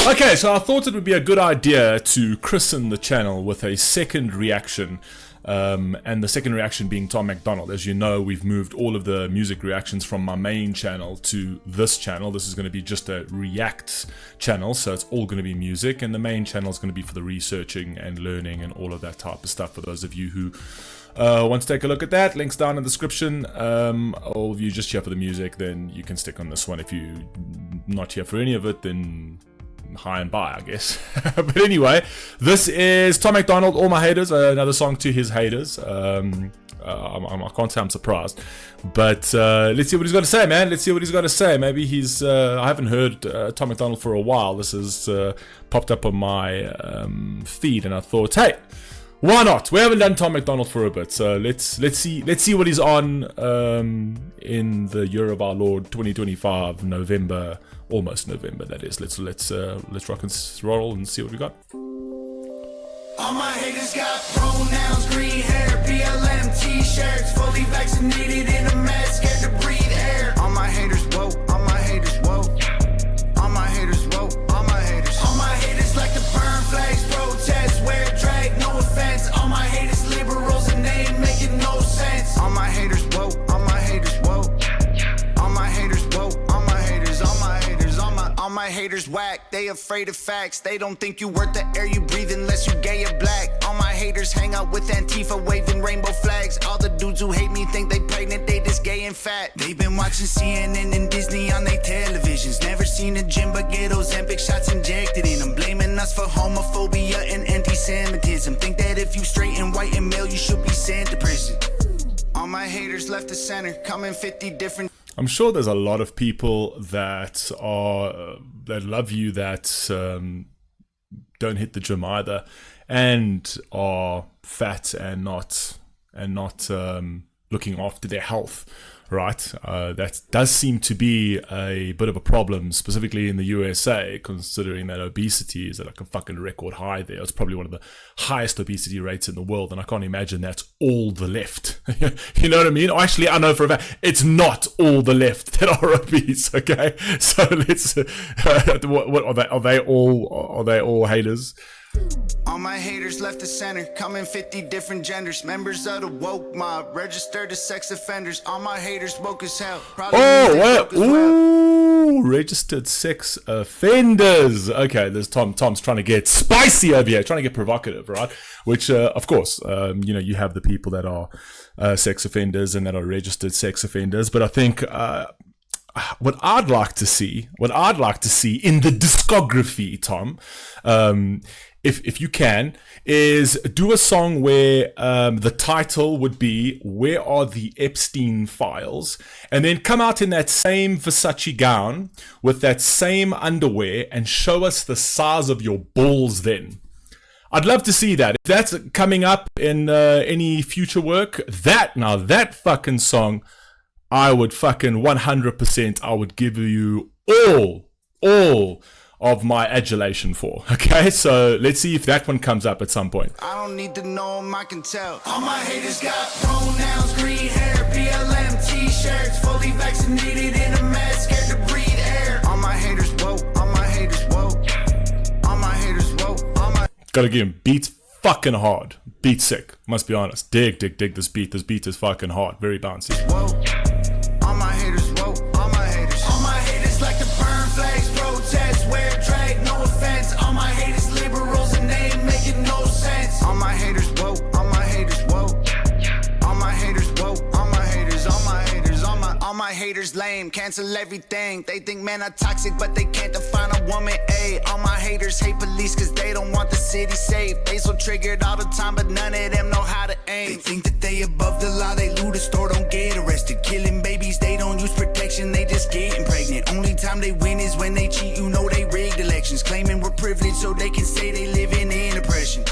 Okay, so I thought it would be a good idea to christen the channel with a second reaction. And the second reaction being Tom Macdonald. As you know, we've moved all of the music reactions from my main channel to this channel. This is going to be just a react channel, so it's all going to be music, and the main channel is going to be for the researching and learning and all of that type of stuff. For those of you who want to take a look at that, links down in the description. Or if you're just here for the music, then you can stick on this one. If you're not here for any of it, then high and by, I guess. But anyway, this is Tom Macdonald, All My Haters, another song to his haters. I can't say I'm surprised, but let's see what he's got to say, man. Let's see what he's got to say. Maybe he's I haven't heard Tom Macdonald for a while. This has popped up on my feed, and I thought, hey, why not? We haven't done Tom Macdonald for a bit, so let's see what he's on in the year of our Lord 2025, November, almost November. That is. Let's rock and roll and see what we got. All my haters got pronouns, green hair, BLM t-shirts, fully vaccinated in a mask, scared to breathe air. All my haters woke, all my haters woke, all my haters woke, all my haters like to burn flags, protest, wear drag, no offense. All my haters liberals and they ain't making no sense. All my haters woke, all my haters woke, all my haters woke, all my haters, all my haters, all my haters whack. They afraid of facts. They don't think you worth the air you breathe unless you gay or black. All my haters hang out with Antifa waving rainbow flags. All the dudes who hate me think they pregnant, they just gay and fat. They've been watching CNN and Disney on their televisions. Never seen a gym but get Ozempic shots injected in them. Blaming us for homophobia and anti-Semitism. Think that if you straight and white and male you should be sent to prison. All my haters left the center, coming 50 different. I'm sure there's a lot of people that are that love you that don't hit the gym either, and are fat and not looking after their health, right? That does seem to be a bit of a problem, specifically in the USA, considering that obesity is at like a fucking record high there. It's probably one of the highest obesity rates in the world, and I can't imagine that's all the left. You know what I mean? Actually, I know for a fact it's not all the left that are obese. Okay, so let's. What are they? Are they all haters? All my haters left the center, coming 50 different genders. Members of the woke mob, registered as sex offenders. All my haters woke as hell. Registered sex offenders. Okay, there's Tom's trying to get spicy over here, trying to get provocative, right? Which, of course, you have the people that are sex offenders and that are registered sex offenders. But I think what I'd like to see in the discography, Tom, if you can, is do a song where the title would be "Where Are the Epstein Files?" and then come out in that same Versace gown with that same underwear and show us the size of your balls then. I'd love to see that. If that's coming up in any future work, that fucking song, I would fucking 100%, I would give you all of my adulation for. Okay, so let's see if that one comes up at some point. I don't need to know them, I can tell. All my haters got pronouns, green hair, BLM t-shirts, fully vaccinated in a mask, scared to breathe air. All my haters woke, all my haters woke, all my haters woke, all my. Gotta give him beats fucking hard. Beat sick, must be honest. Dig this beat. This beat is fucking hard, very bouncy. Woke. All my haters woke, all my haters. All my haters like to burn flags, protest, wear drag, no offense. All my haters liberals and they ain't making no sense. All my haters woke, all my haters woke. All my haters woke, all my haters, all my haters, all my haters lame, cancel everything. They think men are toxic, but they can't define a woman. Ay, all my haters hate police cause they don't want the city safe. They so triggered all the time, but none of them know how to aim. They think that they above the law, they loot a store, don't get arrested. Killing babies, they don't use protection, they just getting pregnant. Only time they win is when they cheat, you know they rigged elections. Claiming we're privileged so they can say they living in oppression.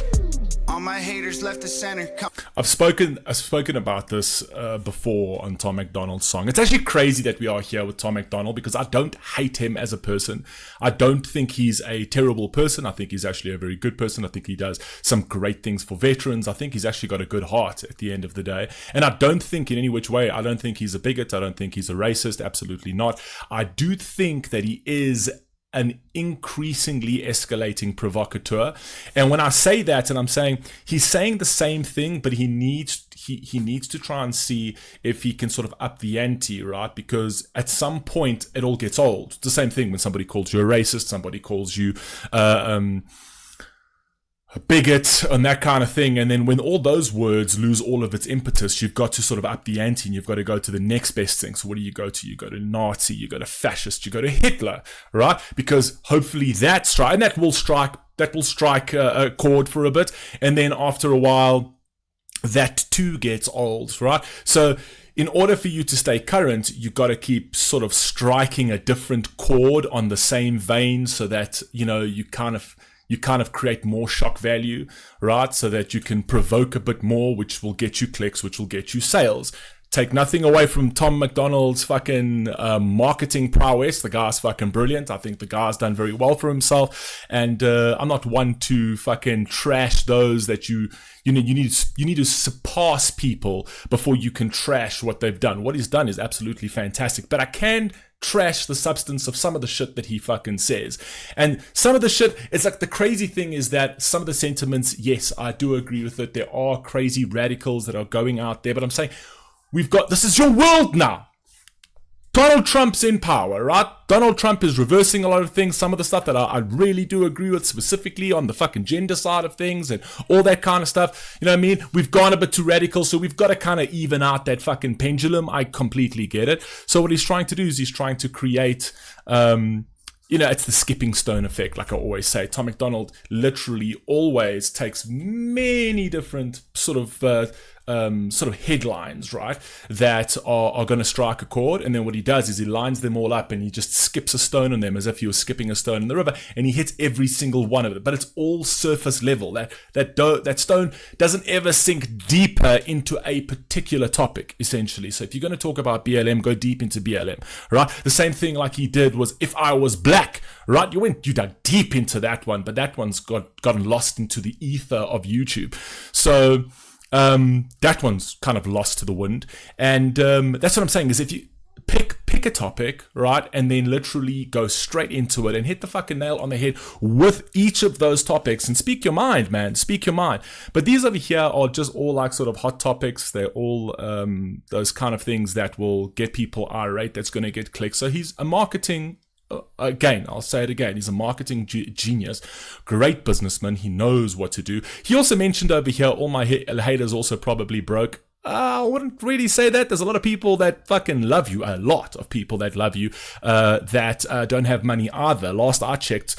All my haters left the center. I've spoken about this before on Tom Macdonald's song. It's actually crazy that we are here with Tom Macdonald because I don't hate him as a person. I don't think he's a terrible person. I think he's actually a very good person. I think he does some great things for veterans. I think he's actually got a good heart at the end of the day. And I don't think in any which way, I don't think he's a bigot. I don't think he's a racist. Absolutely not. I do think that he is an increasingly escalating provocateur. And when I say that, and I'm saying he's saying the same thing, but he needs to try and see if he can sort of up the ante, right? Because at some point it all gets old. It's the same thing when somebody calls you a racist, somebody calls you a bigot and that kind of thing. And then when all those words lose all of its impetus, you've got to sort of up the ante and you've got to go to the next best thing. So what do you go to? You go to Nazi, you go to fascist, you go to Hitler, right? Because hopefully that's right. And that will strike a chord for a bit. And then after a while, that too gets old, right? So in order for you to stay current, you've got to keep sort of striking a different chord on the same vein so that, you know, you kind of create more shock value, right? So that you can provoke a bit more, which will get you clicks, which will get you sales. Take nothing away from Tom Macdonald's fucking marketing prowess. The guy's fucking brilliant. I think the guy's done very well for himself. And I'm not one to fucking trash those that you need to surpass people before you can trash what they've done. What he's done is absolutely fantastic. But I can trash the substance of some of the shit that he fucking says. And some of the shit, it's like the crazy thing is that some of the sentiments, yes, I do agree with it. There are crazy radicals that are going out there, but I'm saying, this is your world now. Donald Trump's in power, right? Donald Trump is reversing a lot of things. Some of the stuff that I really do agree with, specifically on the fucking gender side of things and all that kind of stuff. You know what I mean? We've gone a bit too radical, so we've got to kind of even out that fucking pendulum. I completely get it. So what he's trying to do is he's trying to create, it's the skipping stone effect, like I always say. Tom Macdonald literally always takes many different sort of headlines, right, that are going to strike a chord, and then what he does is he lines them all up and he just skips a stone on them as if he was skipping a stone in the river, and he hits every single one of it. But it's all surface level. That stone doesn't ever sink deeper into a particular topic, essentially. So if you're going to talk about BLM, go deep into BLM, right? The same thing like he did was If I Was Black, right? You dug deep into that one, but that one's gotten lost into the ether of YouTube. So that one's kind of lost to the wind. And that's what I'm saying is if you pick a topic, right, and then literally go straight into it and hit the fucking nail on the head with each of those topics and speak your mind, man. Speak your mind. But these over here are just all like sort of hot topics. They're all those kind of things that will get people irate, that's going to get clicks. So he's a marketing again, I'll say it again, he's a marketing genius, great businessman, he knows what to do. He also mentioned over here, all my haters also probably broke. I wouldn't really say that. There's a lot of people that fucking love you, a lot of people that love you, that don't have money either. Last I checked,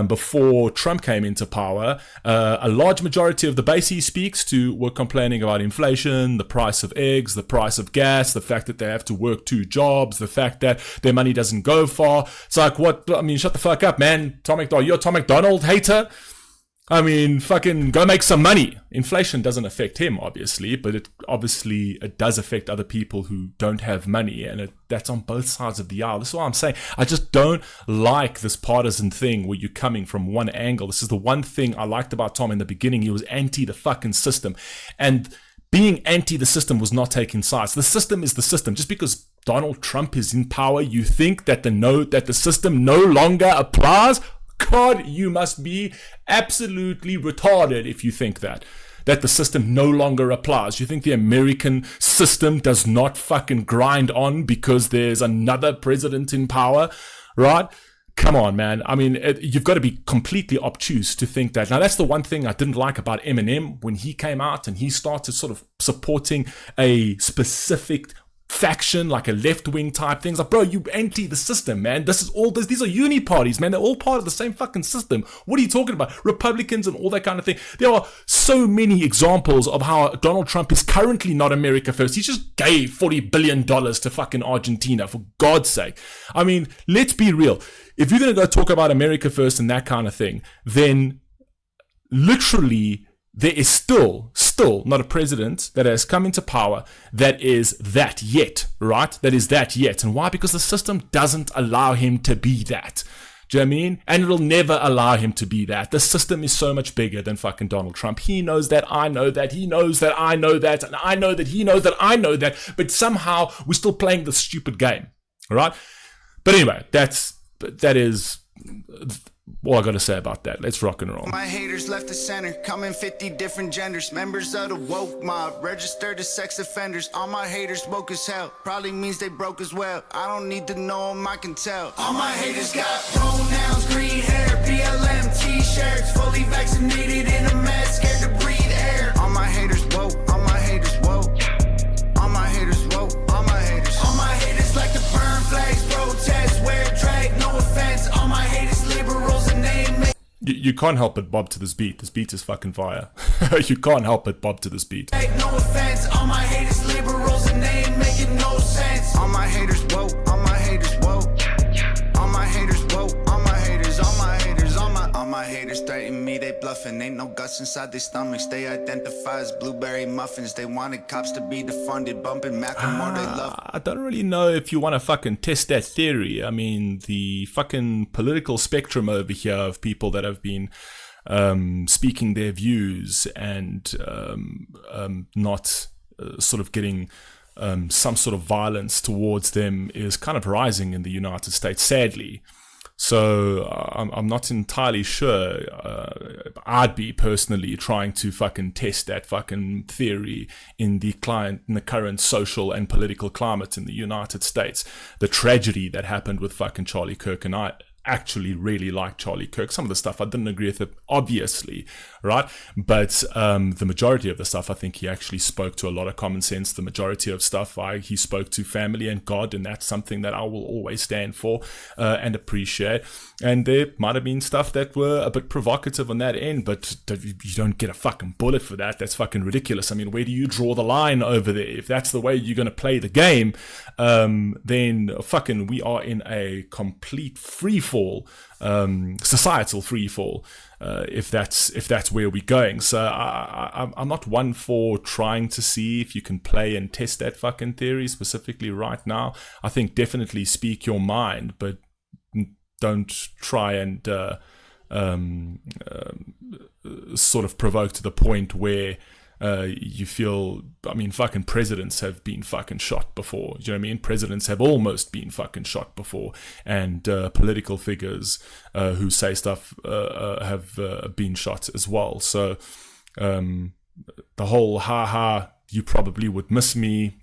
before Trump came into power, a large majority of the base he speaks to were complaining about inflation, the price of eggs, the price of gas, the fact that they have to work 2 jobs, the fact that their money doesn't go far. It's like, what? I mean, shut the fuck up, man. Tom Macdonald, you're a Tom Macdonald hater? I mean, go make some money. Inflation doesn't affect him, obviously, but it does affect other people who don't have money, and that's on both sides of the aisle. That's what I'm saying. I just don't like this partisan thing where you're coming from one angle. This is the one thing I liked about Tom in the beginning. He was anti the fucking system, and being anti the system was not taking sides. The system is the system. Just because Donald Trump is in power, you think that the system no longer applies? God, you must be absolutely retarded if you think that the system no longer applies. You think the American system does not fucking grind on because there's another president in power, right? Come on, man. I mean, you've got to be completely obtuse to think that. Now, that's the one thing I didn't like about Eminem when he came out and he started sort of supporting a specific faction, like a left-wing type things. Like, bro, you anti the system, man. These are uni parties, man. They're all part of the same fucking system. What are you talking about? Republicans and all that kind of thing. There are so many examples of how Donald Trump is currently not America first. He just gave $40 billion to fucking Argentina, for God's sake. I mean, let's be real. If you're going to go talk about America first and that kind of thing, then literally there is still not a president that has come into power that is that yet, right? That is that yet. And why? Because the system doesn't allow him to be that. Do you know what I mean? And it'll never allow him to be that. The system is so much bigger than fucking Donald Trump. He knows that, I know that, he knows that, I know that, and I know that he knows that, I know that, but somehow we're still playing this stupid game, right? But anyway, that is all I gotta say about that. Let's rock and roll. My haters left the center, coming 50 different genders. Members of the woke mob, registered as sex offenders. All my haters woke as hell, probably means they broke as well. I don't need to know them, I can tell. All my haters got pronouns, green hair, BLM t-shirts, fully vaccinated in a mask, scared to breathe air. All my haters woke, all my haters woke. All my haters woke, all my haters. All my haters like to burn flags, protest, wear drag, no offense. All my haters liberals and they make. You can't help but bob to this beat. This beat is fucking fire. You can't help but bob to this beat. No offense, all my haters liberals and they ain't making no sense. All my haters woke, all my haters woke. All my haters woke, all my haters, all my haters, all my haters threaten me, they bluffing. Ain't no guts inside their stomachs. They identify as blueberry muffins. They wanted cops to be defunded, bumping Macklemore, they love. I don't really know if you want to fucking test that theory. I mean, the fucking political spectrum over here of people that have been speaking their views and not sort of getting some sort of violence towards them is kind of rising in the United States, sadly. So I'm not entirely sure. I'd be personally trying to fucking test that fucking theory in the current social and political climate in the United States. The tragedy that happened with fucking Charlie Kirk, and I actually really like Charlie Kirk. Some of the stuff I didn't agree with it, obviously, right? But the majority of the stuff, I think he actually spoke to a lot of common sense. The majority of stuff, he spoke to family and God, and that's something that I will always stand for and appreciate. And there might have been stuff that were a bit provocative on that end, but you don't get a fucking bullet for that. That's fucking ridiculous. I mean, where do you draw the line over there? If that's the way you're going to play the game, then fucking we are in a complete freefall. Societal freefall, if that's where we're going. So I'm not one for trying to see if you can play and test that fucking theory specifically right now. I think definitely speak your mind, but don't try and sort of provoke to the point where you feel, I mean, fucking presidents have been fucking shot before. Do you know what I mean? Presidents have almost been fucking shot before, and political figures who say stuff have been shot as well. So the whole "ha, you probably would miss me"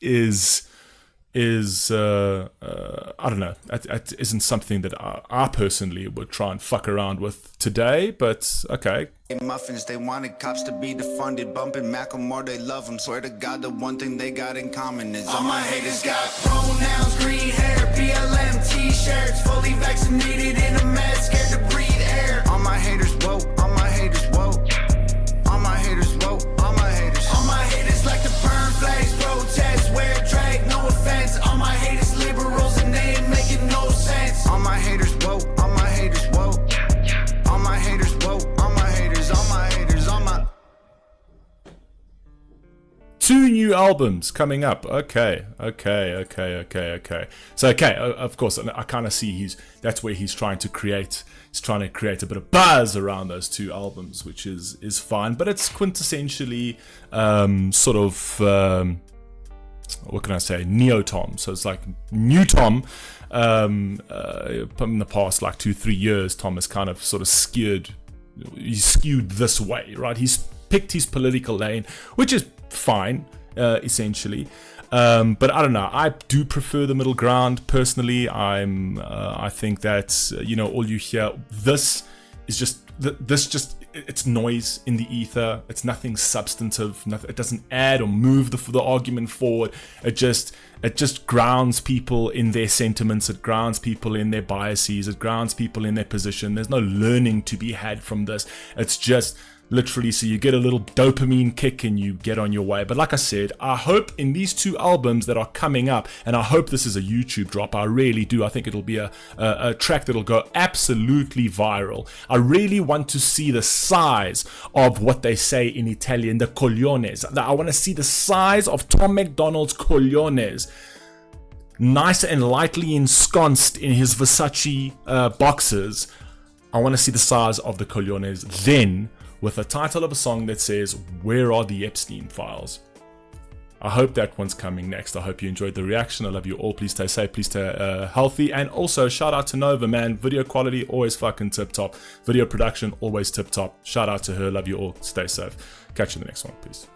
is I don't know. That isn't something that I personally would try and fuck around with today, but okay. Muffins, they wanted cops to be defunded, bumping Macklemore, they love him. Swear to God, the one thing they got in common is all my haters got pronouns, green hair, BLM t-shirts, fully vaccinated in a mask, scared to breathe air. All my haters woke, all my haters woke. All my haters woke, all my haters. All my haters like to burn flags, protest, wear drag, no offense. All my haters liberals and they ain't making no sense. All my haters woke, all my haters woke. All my haters woke, all my haters, all my haters, all my. 2 new albums coming up. Okay. So of course, I kind of see that's where he's trying to create. He's trying to create a bit of buzz around those 2 albums, which is fine. But it's quintessentially sort of what can I say? Neo Tom. So it's like new Tom. In the past like 2-3 years, Tom has kind of sort of skewed this way, right? He's picked his political lane, which is fine, essentially. But I don't know. I do prefer the middle ground personally. I think that all you hear, this is just it's noise in the ether. It's nothing substantive. It doesn't add or move the argument forward. It just grounds people in their sentiments. It grounds people in their biases. It grounds people in their position. There's no learning to be had from this. It's just literally, so you get a little dopamine kick and you get on your way. But like I said, I hope in these 2 albums that are coming up, and I hope this is a YouTube drop, I really do. I think it'll be a track that'll go absolutely viral. I really want to see the size of what they say in Italian, the cogliones. I want to see the size of Tom Macdonald's cogliones, nice and lightly ensconced in his Versace boxes. I want to see the size of the cogliones then, with a title of a song that says, "Where are the Epstein files?" I hope that one's coming next. I hope you enjoyed the reaction. I love you all. Please stay safe. Please stay healthy. And also, shout out to Nova, man. Video quality, always fucking tip top. Video production, always tip top. Shout out to her. Love you all. Stay safe. Catch you in the next one. Peace.